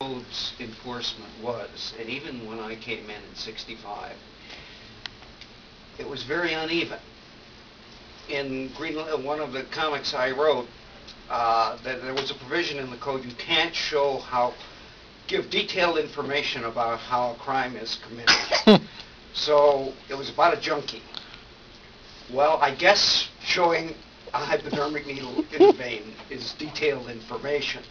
code's enforcement was, and even when I came in '65, it was very uneven. In one of the comics I wrote, there was a provision in the code you can't give detailed information about how a crime is committed. So it was about a junkie. Well, I guess showing a hypodermic needle in the vein is detailed information.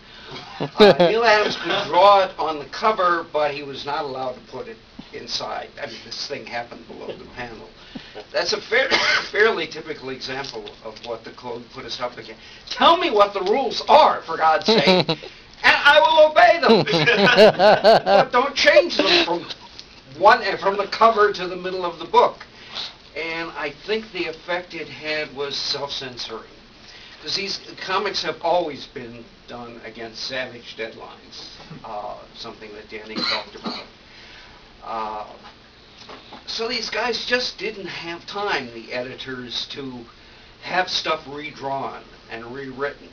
Neil Adams could draw it on the cover, but he was not allowed to put it inside. I mean, this thing happened below the panel. That's a fairly typical example of what the code put us up against. Tell me what the rules are, for God's sake, and I will obey them. But don't change them from the cover to the middle of the book. And I think the effect it had was self-censoring. Because these comics have always been done against savage deadlines, something that Danny talked about. So these guys just didn't have time, the editors, to have stuff redrawn and rewritten.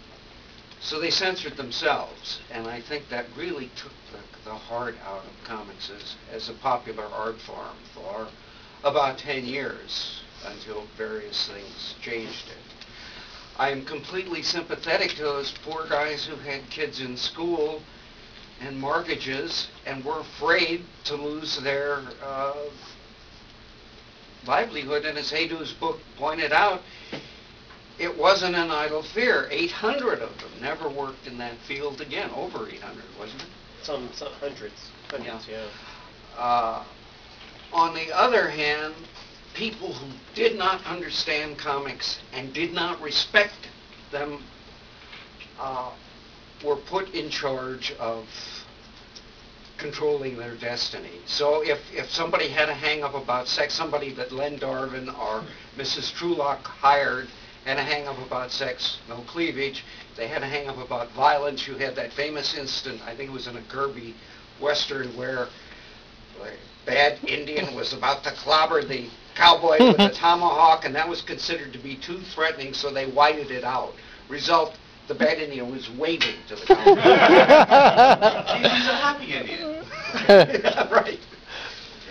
So they censored themselves, and I think that really took the heart out of comics as a popular art form for about 10 years until various things changed it. I am completely sympathetic to those poor guys who had kids in school and mortgages and were afraid to lose their livelihood. And as Haydu's book pointed out, it wasn't an idle fear. 800 of them never worked in that field again. Over 800, wasn't it? Some hundreds, yeah. On the other hand, people who did not understand comics and did not respect them were put in charge of controlling their destiny. So if somebody had a hang-up about sex, somebody that Len Darvin or Mrs. Trulock hired had a hang-up about sex, no cleavage. They had a hang-up about violence. You had that famous instant, I think it was in a Kirby Western, where bad Indian was about to clobber the cowboy with a tomahawk, and that was considered to be too threatening, so they whited it out. Result, the bad Indian was waving to the cowboy. He's a happy Indian. Yeah, right.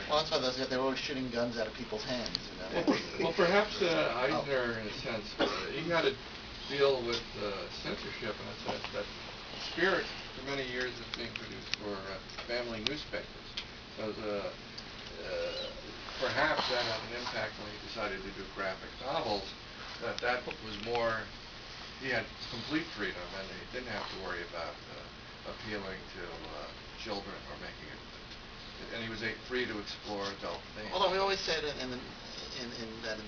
Well, that's why they were always shooting guns out of people's hands, you know. Well, perhaps Eisner, in a sense, he had to deal with censorship in a sense that Spirit, for many years, was being produced for family newspapers. So perhaps that had an impact when he decided to do graphic novels, that was more, he had complete freedom and he didn't have to worry about appealing to children or making it, and he was free to explore adult themes. Although we always said in the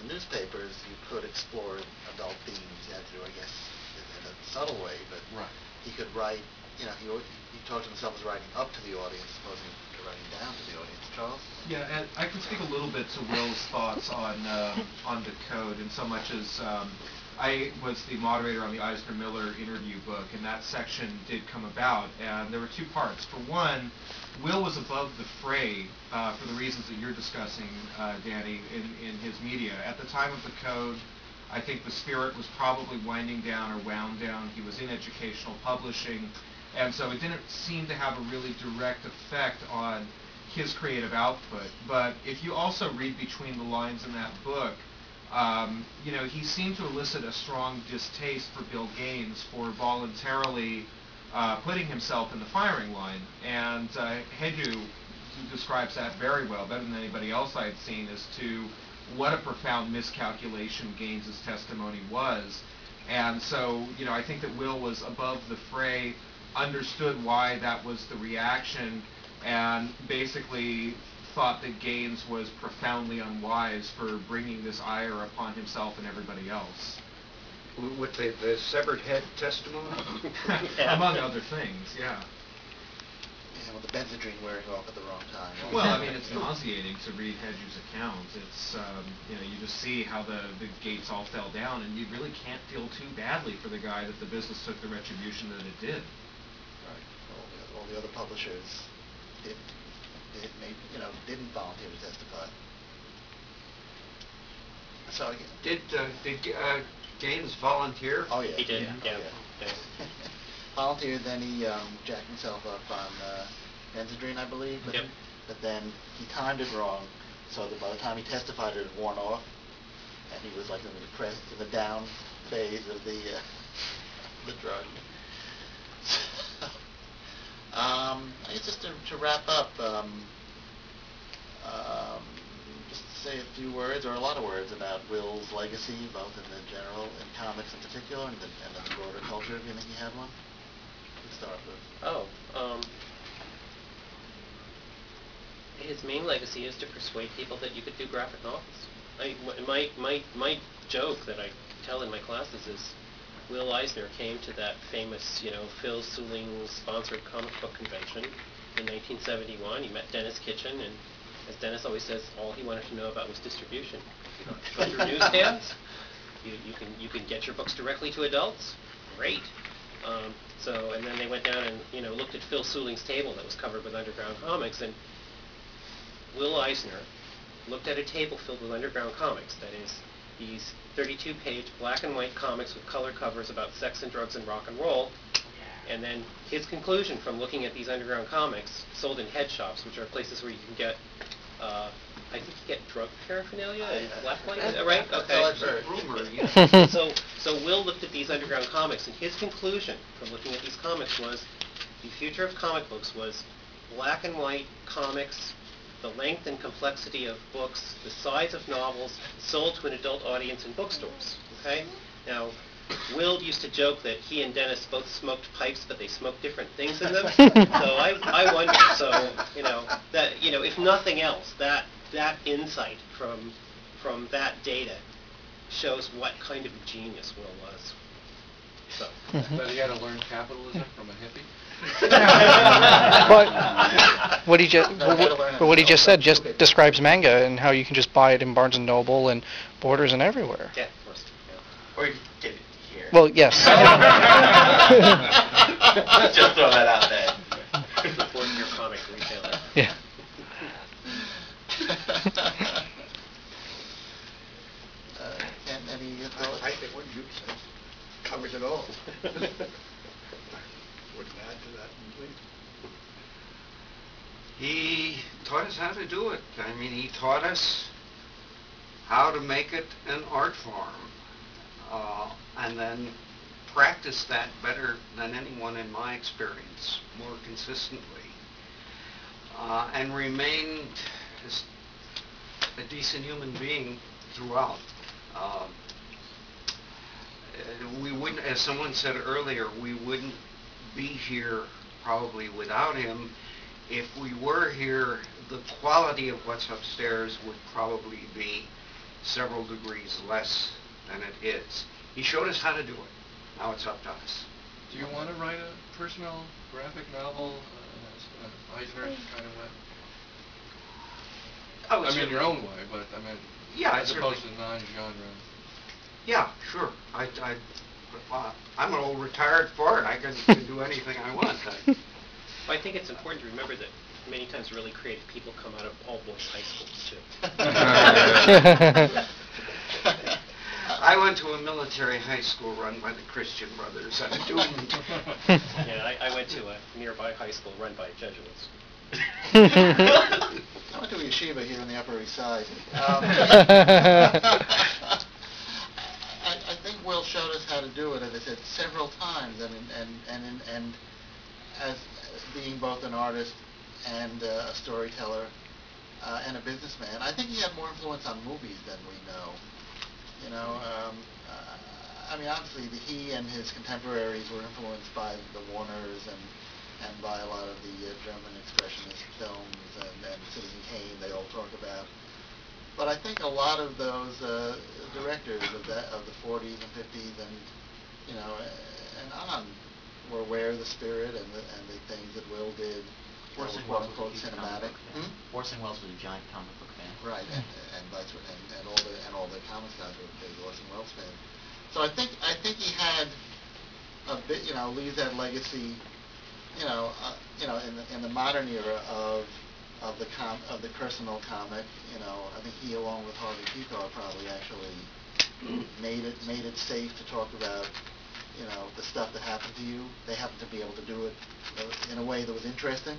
newspapers you could explore adult themes, you had to, I guess, in a subtle way, but right. He could write, you know, he talked to himself as writing up to the audience, opposing to writing down to the audience. Charles? Yeah, and I can speak a little bit to Will's thoughts on the code, in so much as I was the moderator on the Eisner Miller interview book, and that section did come about, and there were two parts. For one, Will was above the fray for the reasons that you're discussing, Danny, in his media. At the time of the code, I think the Spirit was probably winding down or wound down. He was in educational publishing, and so it didn't seem to have a really direct effect on his creative output. But if you also read between the lines in that book, you know, he seemed to elicit a strong distaste for Bill Gaines for voluntarily putting himself in the firing line. And Heju describes that very well, better than anybody else I had seen, as to what a profound miscalculation Gaines's testimony was. And so, you know, I think that Will was above the fray, understood why that was the reaction, and basically thought that Gaines was profoundly unwise for bringing this ire upon himself and everybody else. With the severed head testimony? Among other things, yeah. Yeah, with the Benzedrine wearing off at the wrong time. Well, I mean, it's nauseating to read Hedger's account. It's, you know, you just see how the gates all fell down, and you really can't feel too badly for the guy that the business took the retribution that it did. Right. All the other publishers didn't volunteer to testify. So did Gaines volunteer? He did. Yeah. Volunteered. Then he jacked himself up on benzodrine, I believe. Yep. But then he timed it wrong, so that by the time he testified, it had worn off, and he was like in the down phase of the drug. I guess just to wrap up, just to say a few words, or a lot of words, about Will's legacy, both in the general, in comics in particular, and in the broader culture, if you think he had one. Let's start with. His main legacy is to persuade people that you could do graphic novels. My joke that I tell in my classes is, Will Eisner came to that famous, Phil Suling sponsored comic book convention in 1971. He met Dennis Kitchen, and as Dennis always says, all he wanted to know about was distribution. Go through newsstands. You can get your books directly to adults. Great. And then they went down and looked at Phil Suling's table that was covered with underground comics, and Will Eisner looked at a table filled with underground comics. That is, these 32-page black and white comics with color covers about sex and drugs and rock and roll. And then his conclusion from looking at these underground comics, sold in head shops, which are places where you can get, I think you get drug paraphernalia and blacklight, is that right? Okay. That's a rumor, yeah. So Will looked at these underground comics, and his conclusion from looking at these comics was the future of comic books was black and white comics, the length and complexity of books, the size of novels, sold to an adult audience in bookstores. Okay? Now, Will used to joke that he and Dennis both smoked pipes, but they smoked different things in them. So I wonder. So that if nothing else, that insight from that data shows what kind of a genius Will was. So. But he had to learn capitalism from a hippie. But what he just said just describes manga and how you can just buy it in Barnes and Noble and Borders and everywhere. Yeah, of course. Yeah. Or you can get it here. Well, yes. Just throw that out there. Support your comic retailer. Yeah. Any thoughts? I think what you said covers it all. Wouldn't add to that completely. He taught us how to do it. I mean, he taught us how to make it an art form, and then practice that better than anyone in my experience, more consistently, and remained just a decent human being throughout. We wouldn't, as someone said earlier, we wouldn't be here probably without him. If we were here, the quality of what's upstairs would probably be several degrees less than it is. He showed us how to do it. Now it's up to us. Do you want to write a personal graphic novel, Eisner kind of way? I mean, your own way, but I mean, yeah, as opposed to non-genre. Yeah, sure. I'm an old retired fart. I can do anything I want. Well, I think it's important to remember that many times really creative people come out of all-boys high schools, too. I went to a military high school run by the Christian Brothers. I'm doomed. Yeah, I went to a nearby high school run by Jesuits. I went to a yeshiva here on the Upper East Side. I think Will showed us how to do it, as I said, several times, and as being both an artist and a storyteller and a businessman. I think he had more influence on movies than we know. I mean, obviously, he and his contemporaries were influenced by the Warners and by a lot of the German expressionist films and Citizen Kane they all talk about. But I think a lot of those directors of the 40s and 50s and on were aware of the spirit and the things that Will did. Orson quote Welles unquote was a huge cinematic. Orson Welles was a giant comic book fan. Right, and all the comics guys were big Orson Welles fans. So I think he had a bit, leaves that legacy, in the modern era of the personal comic. I think he, along with Harvey Pekar, probably actually made it safe to talk about the stuff that happened to you. They happened to be able to do it in a way that was interesting.